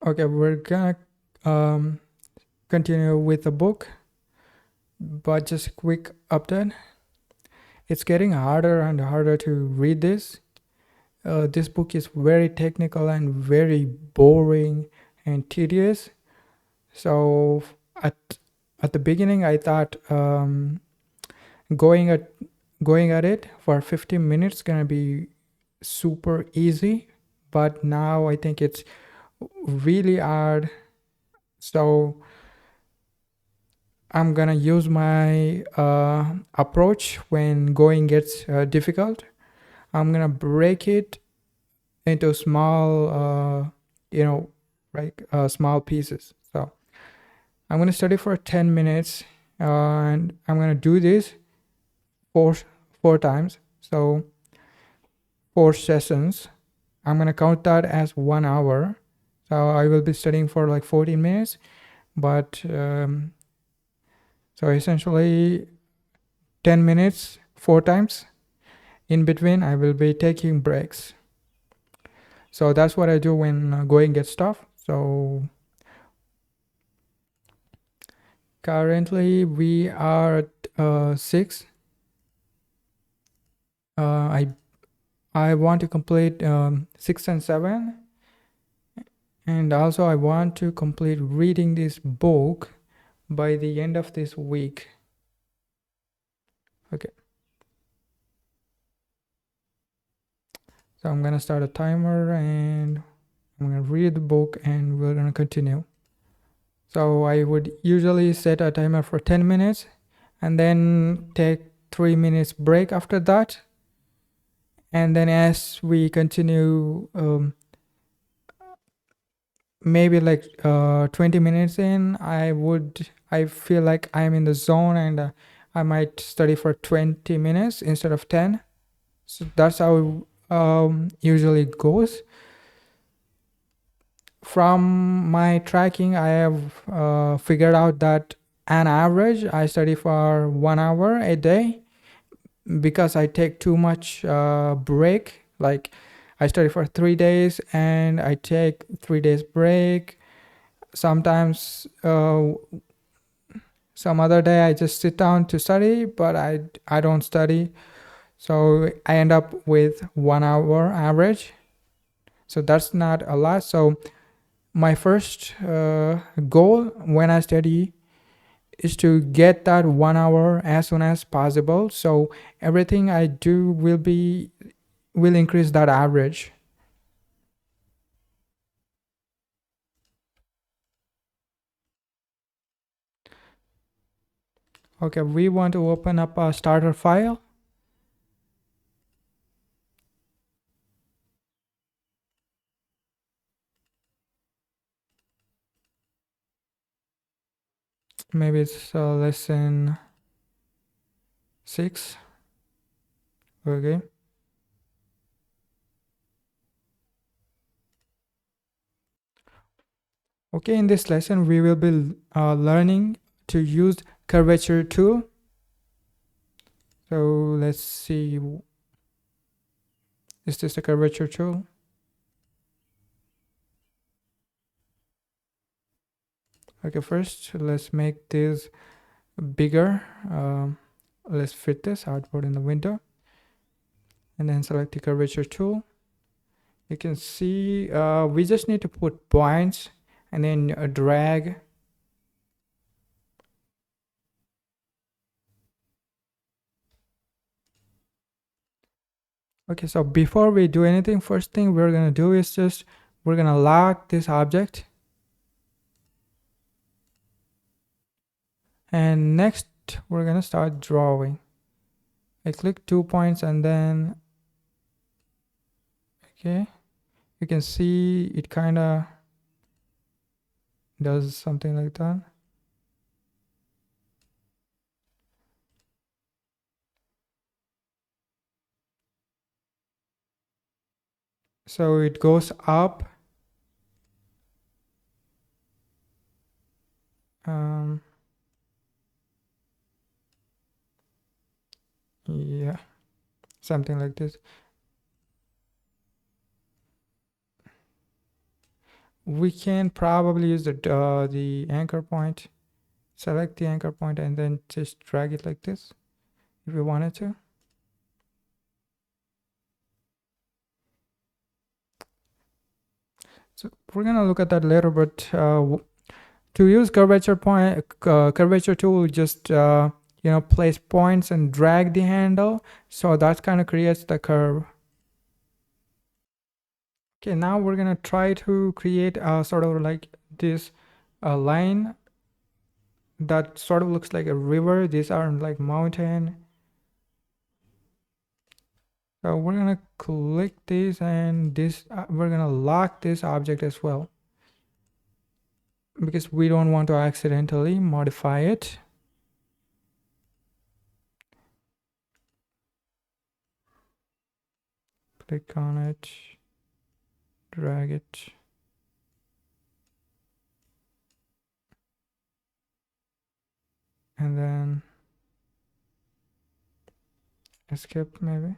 Okay, we're gonna um, continue with the book, but just a quick update. It's getting harder and harder to read this. This book is very technical and very boring and tedious. So at at the beginning, I thought going at going at it for 15 minutes gonna be super easy, but now I think it's really hard. So I'm gonna use my approach when going gets difficult. I'm gonna break it into small, small pieces. So I'm gonna study for 10 minutes, and I'm gonna do this four four times. So 4 sessions. I'm gonna count that as 1 hour. So I will be studying for like 14 minutes, but so essentially 10 minutes 4 times. In between, I will be taking breaks. So that's what I do when going gets tough. So currently we are at 6. I want to complete 6 and 7, and also I want to complete reading this book by the end of this week. Okay. So I'm gonna start a timer and I'm gonna read the book and we're gonna continue. So I would usually set a timer for 10 minutes and then take 3 minutes break after that. And then as we continue, maybe like 20 minutes in, I feel like I'm in the zone, and I might study for 20 minutes instead of 10. So that's how it usually goes. From my tracking, I have figured out that on average I study for 1 hour a day, because I take too much break. Like I study for 3 days and I take 3 days break. Sometimes some other day I just sit down to study, but I don't study. So I end up with 1 hour average. So that's not a lot. So my first goal when I study is to get that 1 hour as soon as possible. So everything I do will increase that average. Okay, we want to open up a starter file. Maybe it's lesson 6. Okay. Okay, in this lesson, we will be learning to use curvature tool. So let's see, is this a curvature tool? Okay, first let's make this bigger. Let's fit this output in the window and then select the curvature tool. You can see we just need to put points and then drag. Okay, so before we do anything, first thing we're gonna do is we're gonna lock this object, and next we're gonna start drawing. I click 2 points and then, okay, you can see it kind of does something like that. So it goes up. Um, yeah, something like this. we can probably use the anchor point. Select the anchor point and then just drag it like this if we wanted to. So we're gonna look at that later, but to use curvature tool, just place points and drag the handle, so that kind of creates the curve. Okay, now we're gonna try to create a sort of like this line that sort of looks like a river. These are like mountain. So we're gonna click this, and this we're gonna lock this object as well, because we don't want to accidentally modify it. Click on it, drag it, and then escape maybe.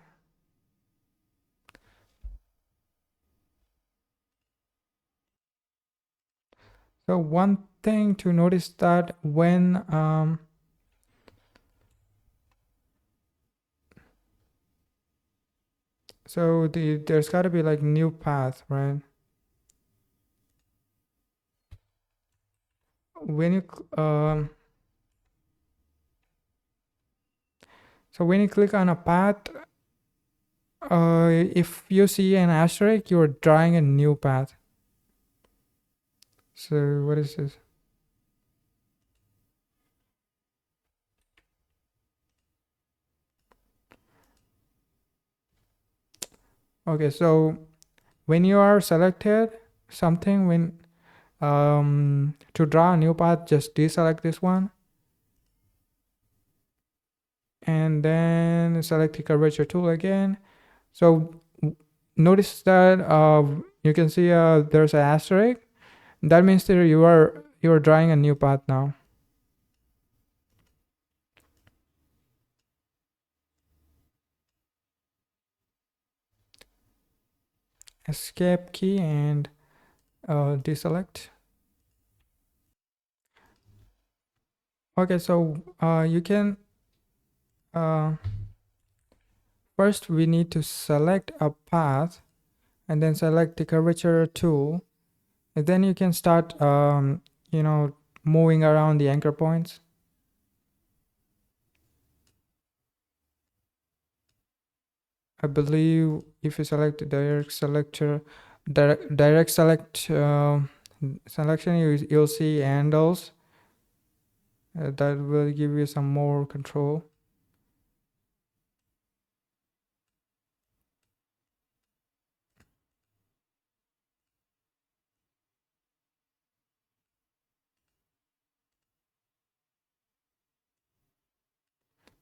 So one thing to notice that when so there's got to be like new path, right? When you so when you click on a path, if you see an asterisk, you're drawing a new path. So what is this? Okay, so when you are selected something, when to draw a new path, just deselect this one and then select the curvature tool again. So notice that you can see there's an asterisk. That means that you are drawing a new path now. Escape key and deselect. Okay, so you can first we need to select a path and then select the curvature tool, and then you can start moving around the anchor points. I believe if you select the direct select selection, you'll see handles. That will give you some more control.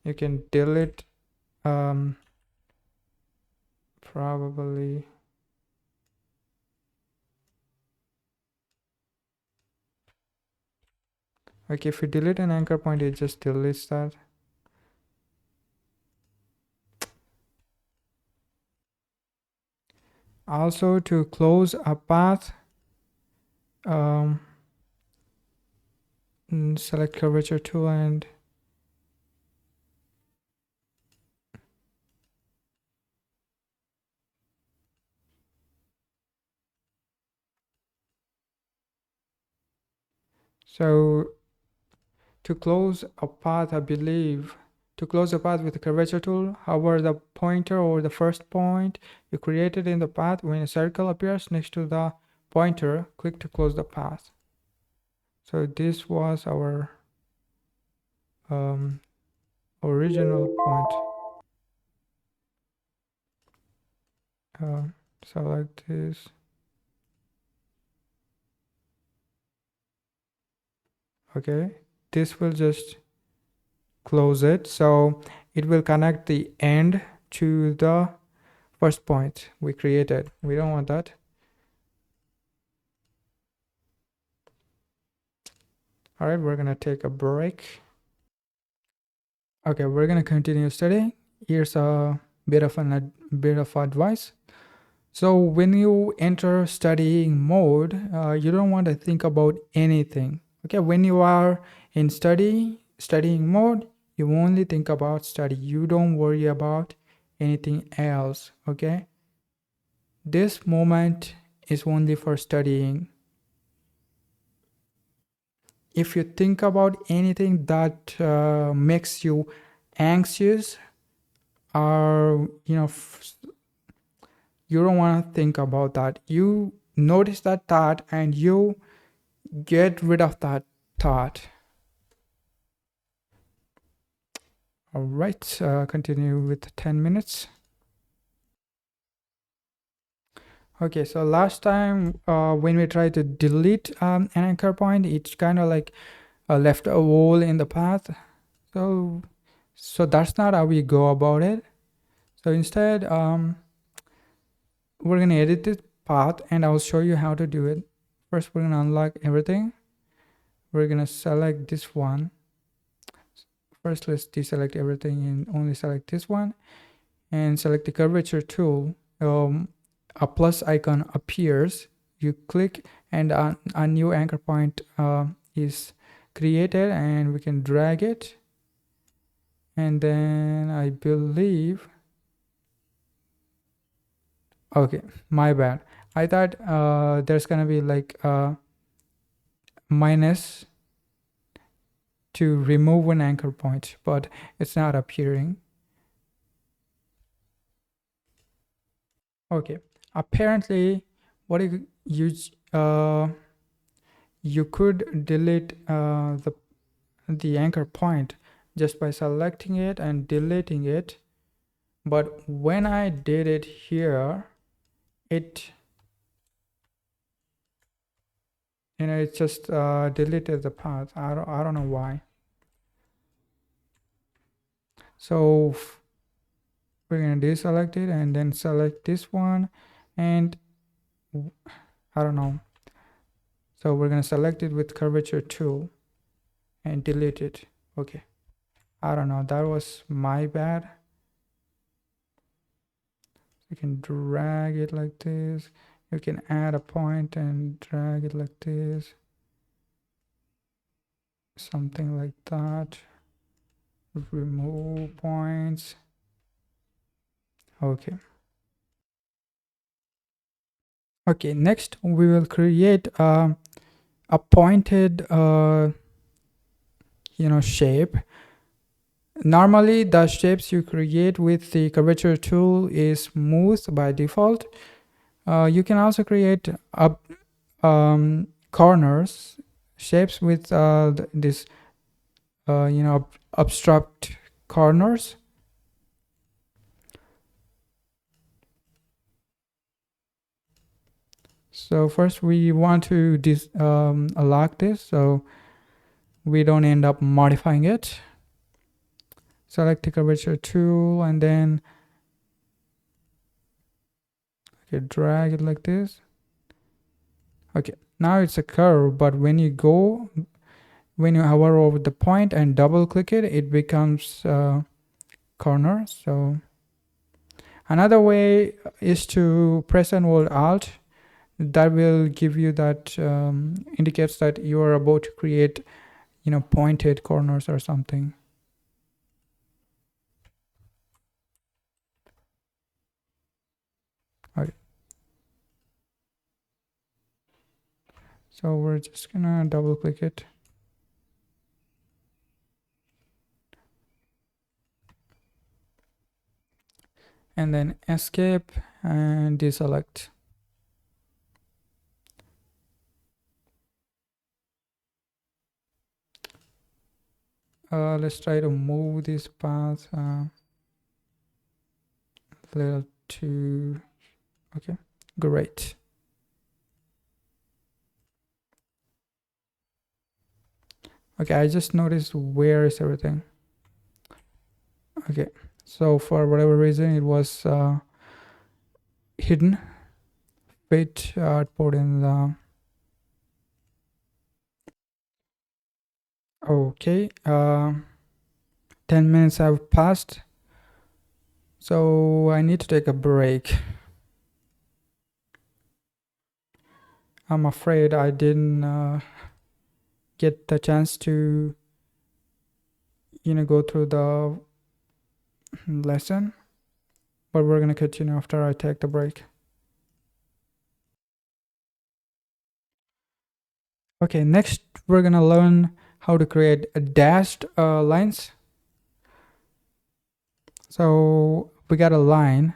You can delete probably. Okay, if you delete an anchor point, it just deletes that. Also, to close a path, select curvature tool and so to close a path, I believe to close a path with the curvature tool, hover the pointer over the first point you created in the path. When a circle appears next to the pointer, click to close the path. So this was our original point. Select this. Okay, this will just close it, so it will connect the end to the first point we created. We don't want that. All right, we're gonna take a break. Okay, we're gonna continue studying. Here's a bit of advice. So when you enter studying mode, you don't want to think about anything. Okay, when you are in studying mode, you only think about study. You don't worry about anything else. Okay, this moment is only for studying. If you think about anything that makes you anxious, or you don't want to think about that. You notice that thought and you get rid of that thought. All right, continue with 10 minutes. Okay, so last time when we tried to delete an anchor point, it's kind of like left a hole in the path. So that's not how we go about it. So instead, we're gonna edit this path and I'll show you how to do it. First, we're gonna unlock everything. We're gonna select this one. First, let's deselect everything and only select this one, and select the curvature tool. A plus icon appears. You click and a new anchor point is created, and we can drag it. And then I believe, okay, my bad. I thought there's gonna be like a minus to remove an anchor point, but it's not appearing. Okay, apparently what you could delete the anchor point just by selecting it and deleting it, but when I did it here, it it just deleted the path. I don't know why. So we're gonna deselect it and then select this one, and I don't know. So we're gonna select it with curvature tool and delete it. Okay, I don't know, that was my bad. You can drag it like this. You can add a point and drag it like this, something like that. Remove points. Okay, next we will create a pointed shape. Normally the shapes you create with the curvature tool is smooth by default. You can also create corners shapes with this abstract corners. So first we want to lock this so we don't end up modifying it. Select the curvature tool and then drag it like this. Okay, now it's a curve, but when you hover over the point and double click it, it becomes corner. So another way is to press and hold Alt. That will give you that indicates that you are about to create pointed corners or something. Okay, so we're just gonna double click it and then escape and deselect. Let's try to move this path a little too. Okay, great. Okay, I just noticed where is everything. Okay, so for whatever reason it was hidden. Wait, put in the. Okay, 10 minutes have passed, so I need to take a break. I'm afraid I didn't get the chance to go through the lesson, but we're gonna continue after I take the break. Okay, next we're gonna learn how to create a dashed lines. So we got a line.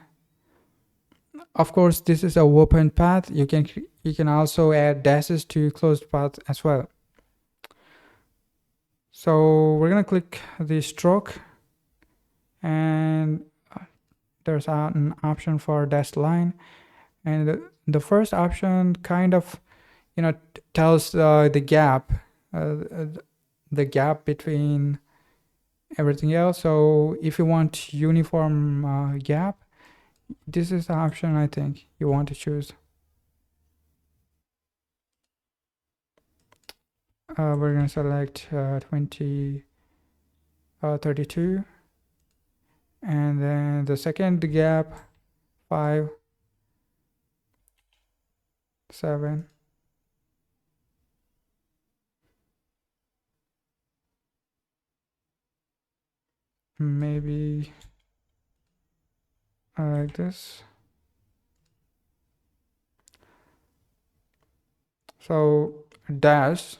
Of course, this is a open path. You can also add dashes to closed path as well. So we're gonna click the stroke, and there's an option for dashed line, and the first option kind of tells the gap, the gap between everything else. So if you want uniform gap, this is the option I think you want to choose. We're gonna select 20 32, and then the second gap 5 7, maybe like this. So dash.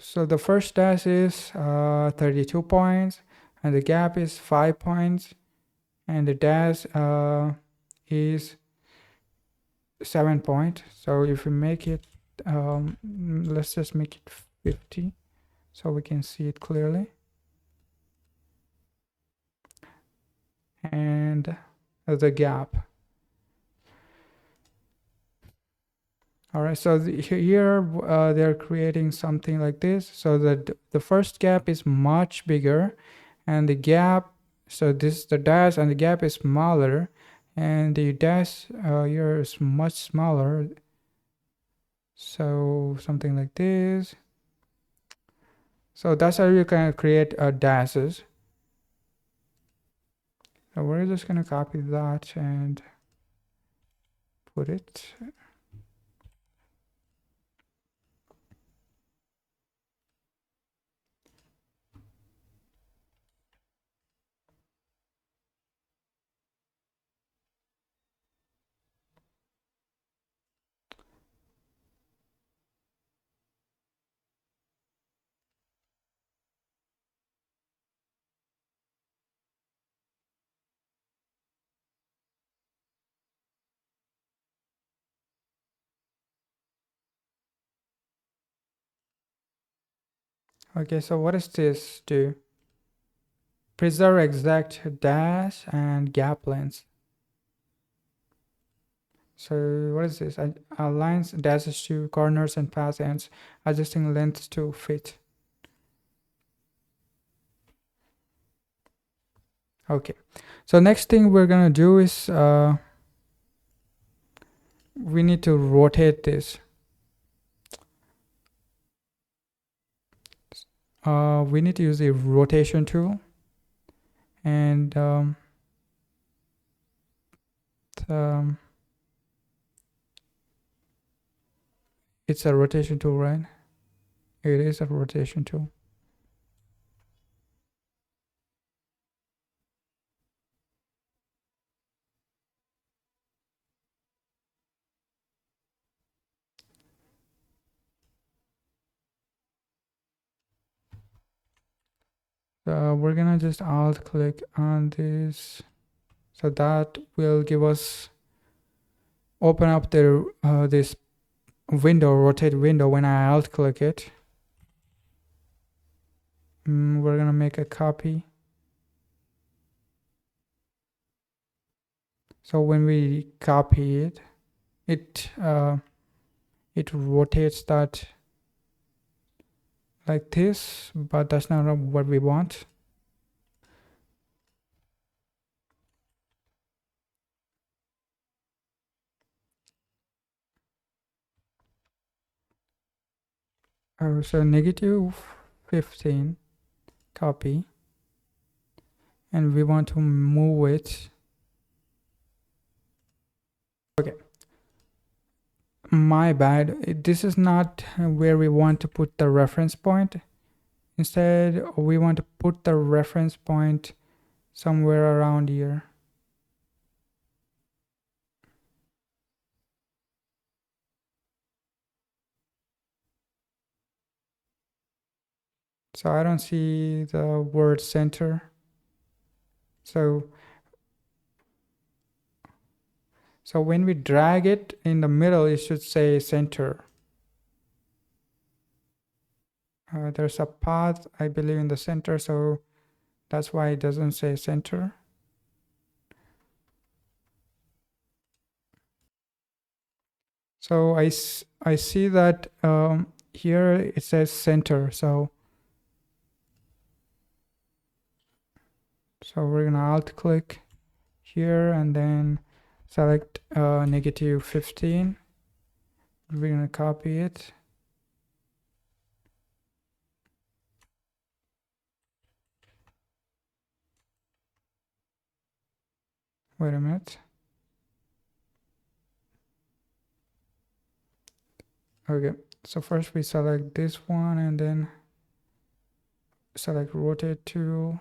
So the first dash is 32 points, and the gap is 5 points, and the dash is 7 point. So if we make it, let's just make it 50 so we can see it clearly. And the gap. All right, so here they're creating something like this. So the first gap is much bigger, and the gap, so this the dash and the gap is smaller, and the dash here is much smaller. So something like this. So that's how you can create dashes. So we're just gonna copy that and put it. Okay, so what does this do? Preserve exact dash and gap length. So what is this? Aligns dashes to corners and path ends, adjusting length to fit. Okay, so next thing we're gonna do is we need to rotate this. We need to use the rotation tool, and it's a rotation tool, right? It is a rotation tool. So we're gonna just alt click on this, so that will give us open up the this window, rotate window. When I alt click it, we're gonna make a copy. So when we copy it, it rotates that like this, but that's not what we want. So -15, copy, and we want to move it Okay, my bad. This is not where we want to put the reference point. Instead, we want to put the reference point somewhere around here. So I don't see the word center. So so when we drag it in the middle, it should say center. There's a path, I believe, in the center, so that's why it doesn't say center. So I see that here it says center. So we're gonna alt click here and then select -15. We're gonna copy it. Wait a minute. Okay, so first we select this one and then select rotate tool.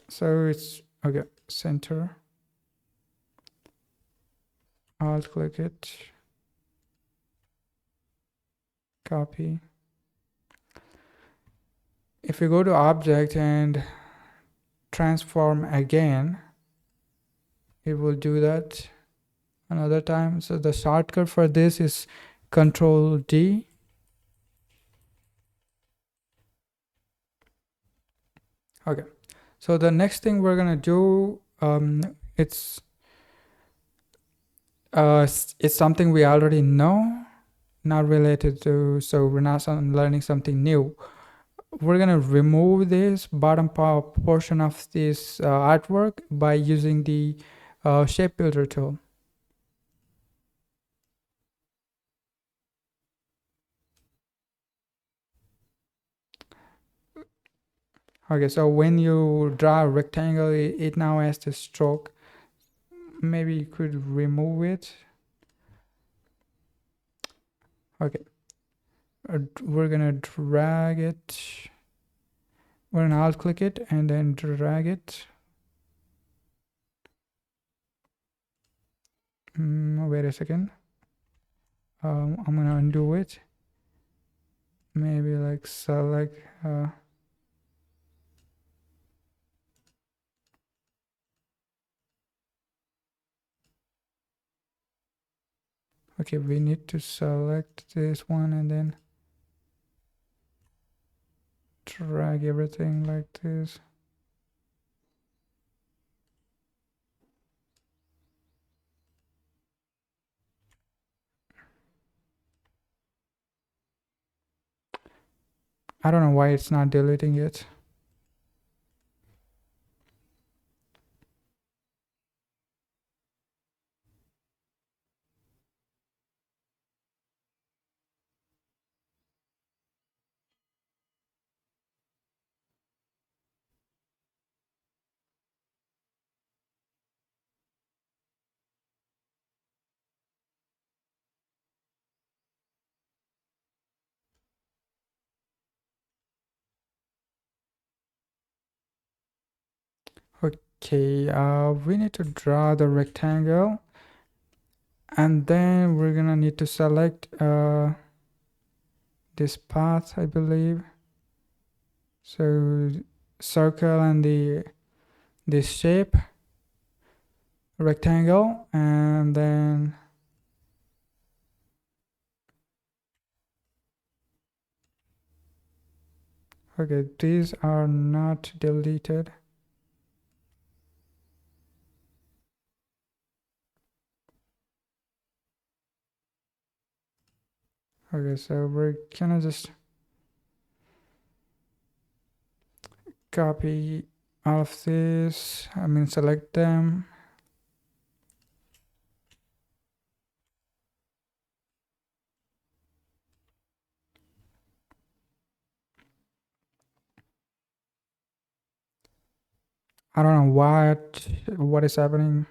So it's okay, center. Alt click it, copy. If we go to object and transform again, it will do that another time. So the shortcut for this is Control D. Okay, so the next thing we're gonna do, it's something we already know, not related to, so we're not learning something new. We're gonna remove this bottom portion of this artwork by using the shape builder tool. Okay, so when you draw a rectangle, it now has the stroke. Maybe you could remove it. Okay, we're gonna drag it. We're gonna alt click it and then drag it. Wait a second. I'm gonna undo it. Maybe like select. Okay, we need to select this one and then drag everything like this. I don't know why it's not deleting it. Okay, we need to draw the rectangle and then we're gonna need to select this path, I believe. So circle and this shape, rectangle, and then okay, these are not deleted. Okay, so we're gonna just copy all of this, select them. I don't know what is happening.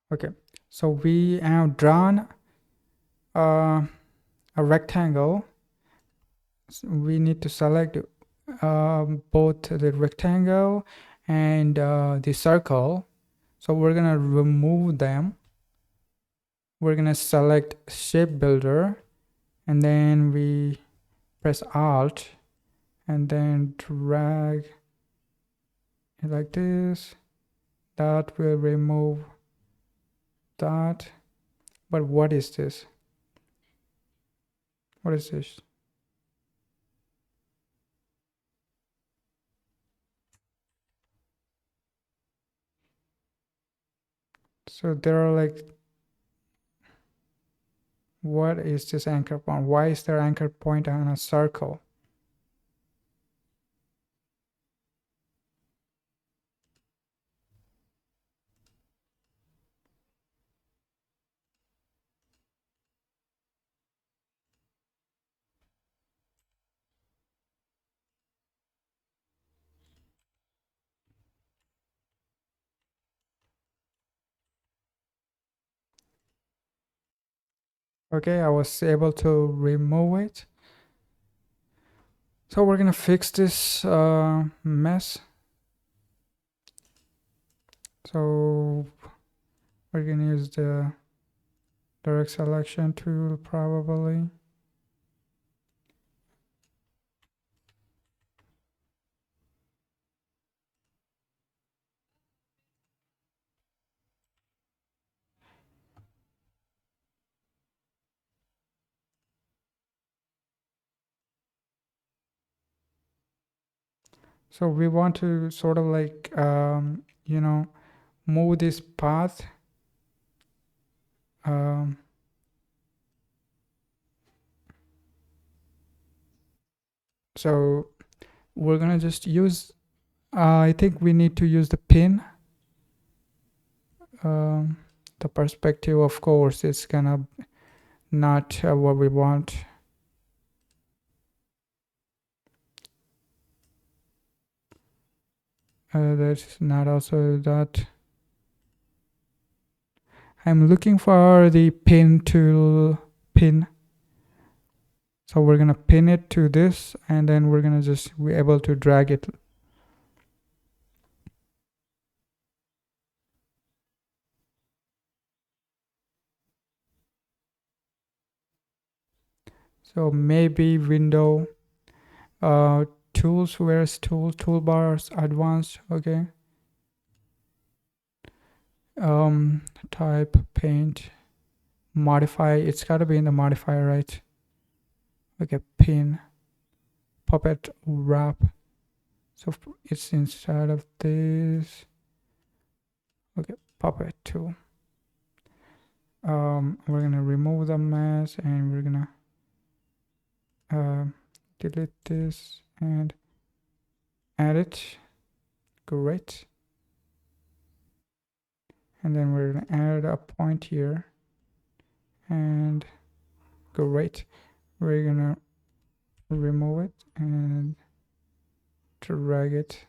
Okay, so we have drawn uh, a rectangle. So we need to select both the rectangle and the circle. So we're gonna remove them. We're gonna select shape builder, and then we press Alt and then drag it like this. That will remove that. But what is this? What is this? So there are like, what is this anchor point? Why is there anchor point on a circle? Okay, I was able to remove it. So we're gonna fix this mess. So we're gonna use the direct selection tool probably. So we want to sort of like, move this path. Um, so we're gonna just use, I think we need to use the pin. Um, the perspective, of course, is gonna not what we want. That's not also that. I'm looking for the pin tool pin. So we're gonna pin it to this, and then we're gonna just be able to drag it. So maybe window, tools, where's toolbars, advanced, okay. Type, paint, modify, it's gotta be in the modifier, right? Okay, pin, puppet, wrap. So it's inside of this. Okay, puppet tool. We're gonna remove the mask and we're gonna delete this and add it. Great. And then we're gonna add a point here and great. We're gonna remove it and drag it.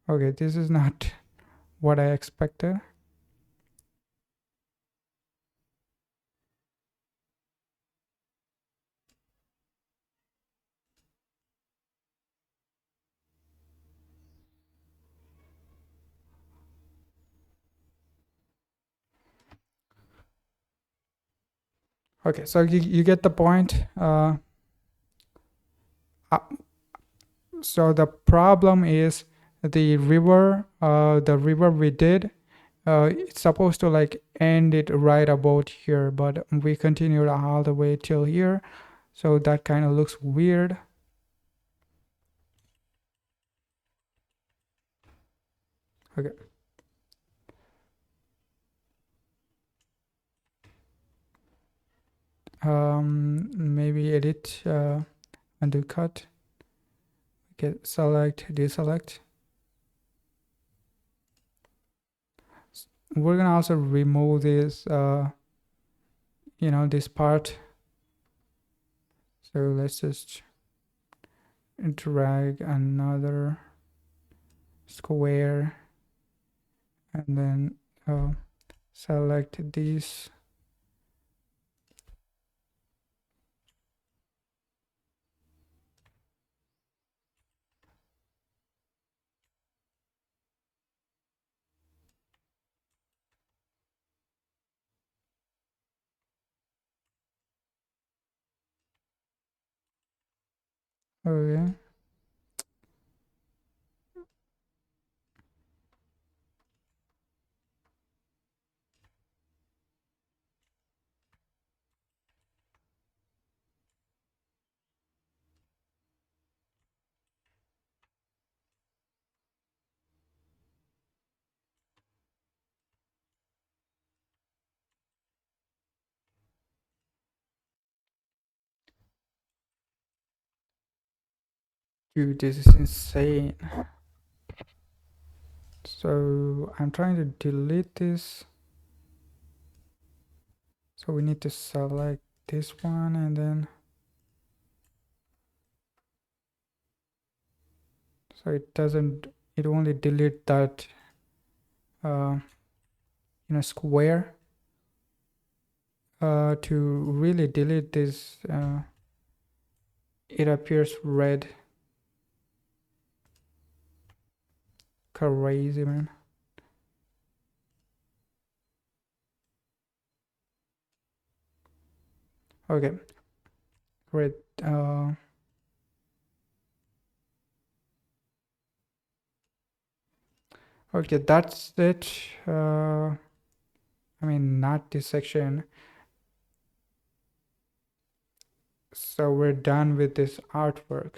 Okay, this is not what I expected. Okay, so you get the point. Uh, so the problem is the river we did, it's supposed to like end it right about here, but we continued all the way till here, so that kind of looks weird. Okay. Maybe edit, undo cut, get select, deselect. We're gonna also remove this, this part. So let's just drag another square and then uh, select these. Okay. Dude, this is insane. So I'm trying to delete this. So we need to select this one, and then so it doesn't, it only delete that uh, square. To really delete this, it appears red. Crazy, man. Okay, great. Okay, that's it. I mean, not this section. So we're done with this artwork.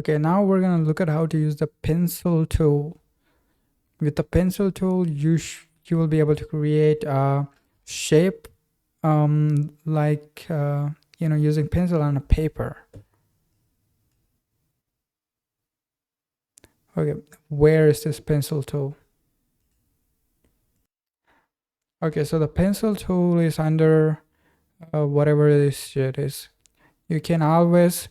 Okay, now we're gonna look at how to use the pencil tool. With the pencil tool, you will be able to create a shape, like using pencil on a paper. Okay, where is this pencil tool? Okay, so the pencil tool is under whatever this shit is. You can always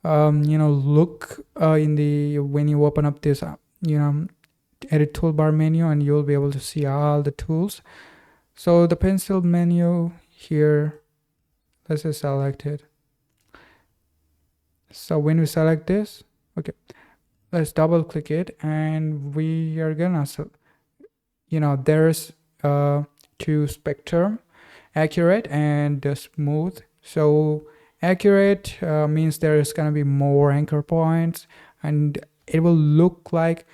look in the when you open up this edit toolbar menu, and you'll be able to see all the tools. So the pencil menu here, let's just select it. So when we select this, okay, let's double click it, and we are gonna there's two spectrum, accurate and smooth. So accurate means there is going to be more anchor points, and it will look like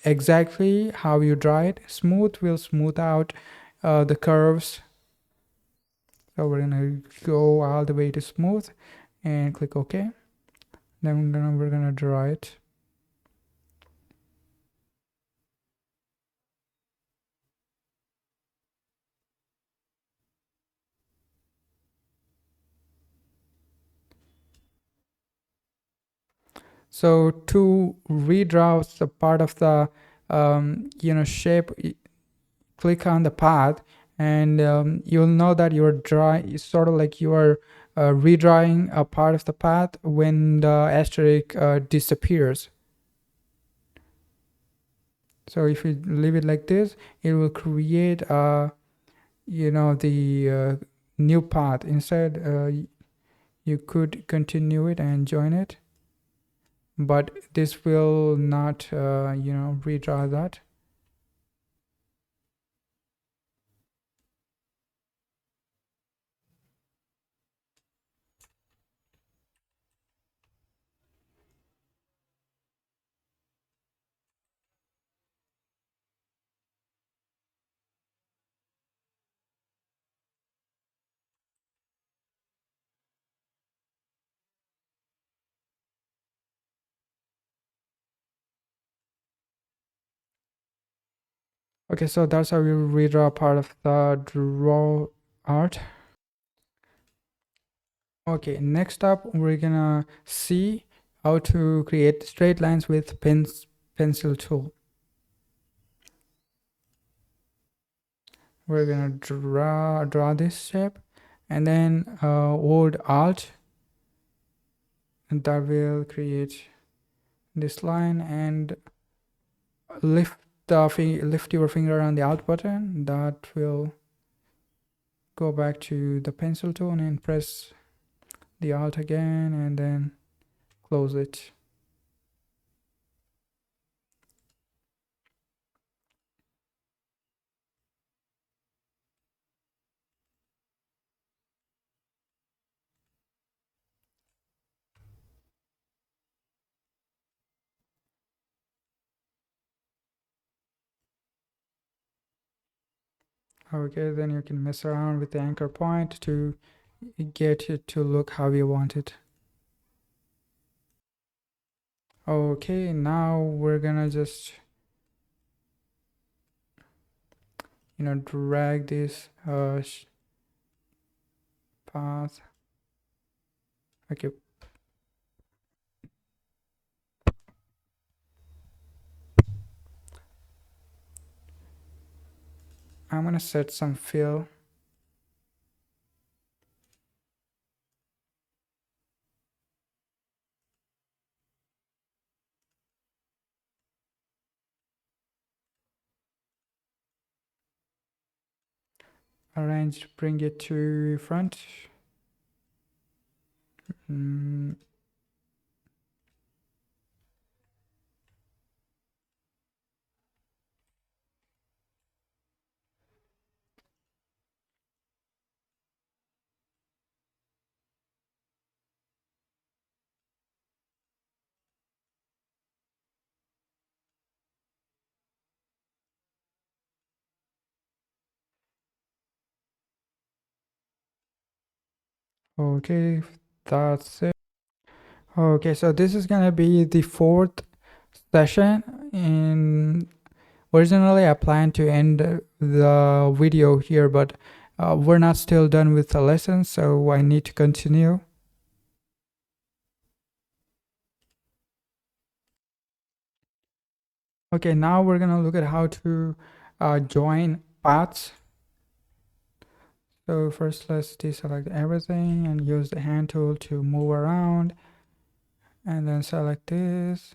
exactly how you draw it. Smooth will smooth out the curves. So we're going to go all the way to smooth and click OK. Then we're gonna draw it. So to redraw the part of the shape, click on the path, and you'll know that you're drawing. It's sort of like you are redrawing a part of the path when the asterisk disappears. So if you leave it like this, it will create the new path. Instead, you could continue it and join it, but this will not redraw that. Okay, so that's how you redraw part of the draw art. Okay, next up we're gonna see how to create straight lines with pencil tool. We're gonna draw this shape, and then hold Alt, and that will create this line and lift your finger on the Alt button. That will go back to the pencil tool and press the Alt again and then close it. Okay, then you can mess around with the anchor point to get it to look how you want it. Okay, now we're gonna just drag this path. Okay, I'm gonna set some fill. Arrange, bring it to front. mm, okay, that's it. Okay, so this is gonna be the fourth session. And originally I planned to end the video here, but we're not still done with the lesson, so I need to continue. Okay, now we're gonna look at how to join paths. So first let's deselect everything and use the hand tool to move around and then select this.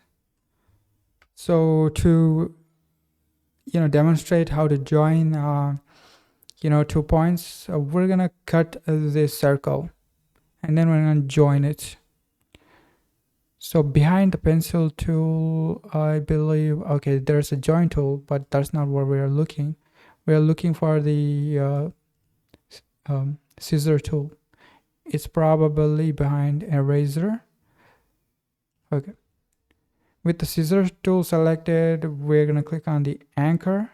So to demonstrate how to join 2 points, we're gonna cut this circle and then we're gonna join it. So behind the pencil tool, I believe, okay, there's a join tool, but that's not where we are looking. We are looking for the scissor tool. It's probably behind eraser. Okay. With the scissor tool selected, we're gonna click on the anchor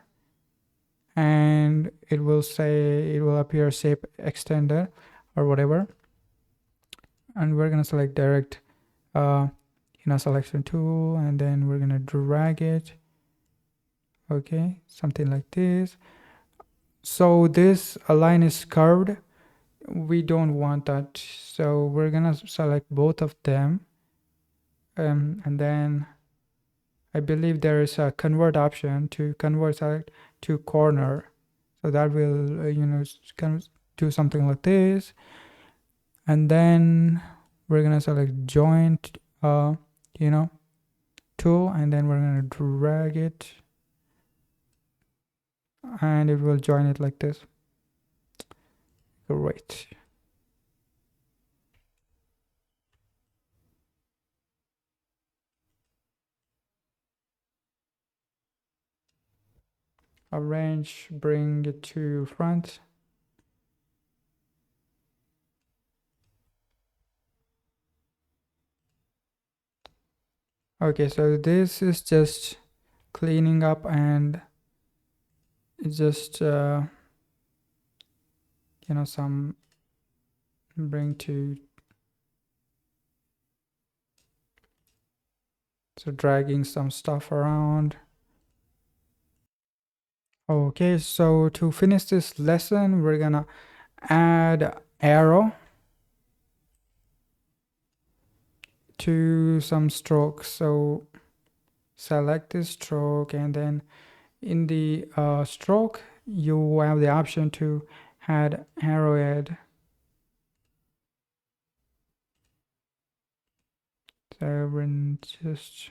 and it will appear shape extender or whatever. And we're gonna select direct selection tool and then we're gonna drag it. Okay, something like this. So this line is curved. We don't want that. So we're gonna select both of them. And then I believe there is a convert option to convert select to corner. So that will, kind of do something like this. And then we're gonna select joint, tool, and then we're gonna drag it, and it will join it like this. Great. Arrange, bring it to front. Okay, so this is just cleaning up and just some bring to, so dragging some stuff around. Okay, so to finish this lesson, we're gonna add arrow to some strokes. So select this stroke and then in the stroke you have the option to add arrowhead. So we're just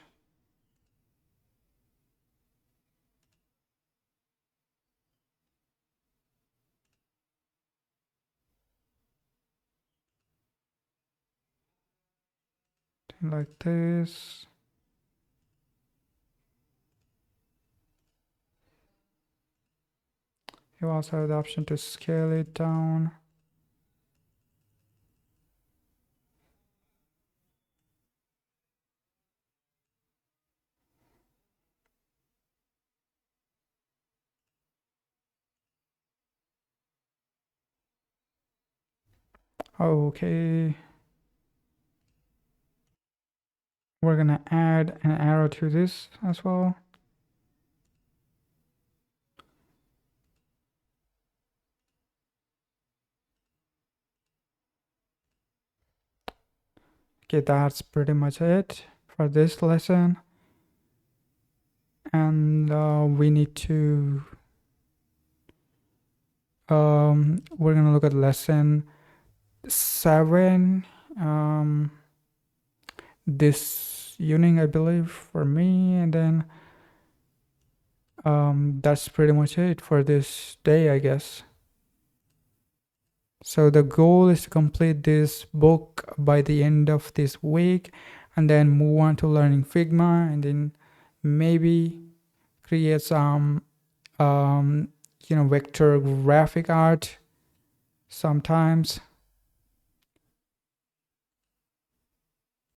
like this. You also have the option to scale it down. Okay, we're gonna add an arrow to this as well. Okay, that's pretty much it for this lesson. And we need to we're gonna look at lesson 7, this evening, I believe, for me. And then that's pretty much it for this day, I guess. So the goal is to complete this book by the end of this week, and then move on to learning Figma, and then maybe create some vector graphic art sometimes.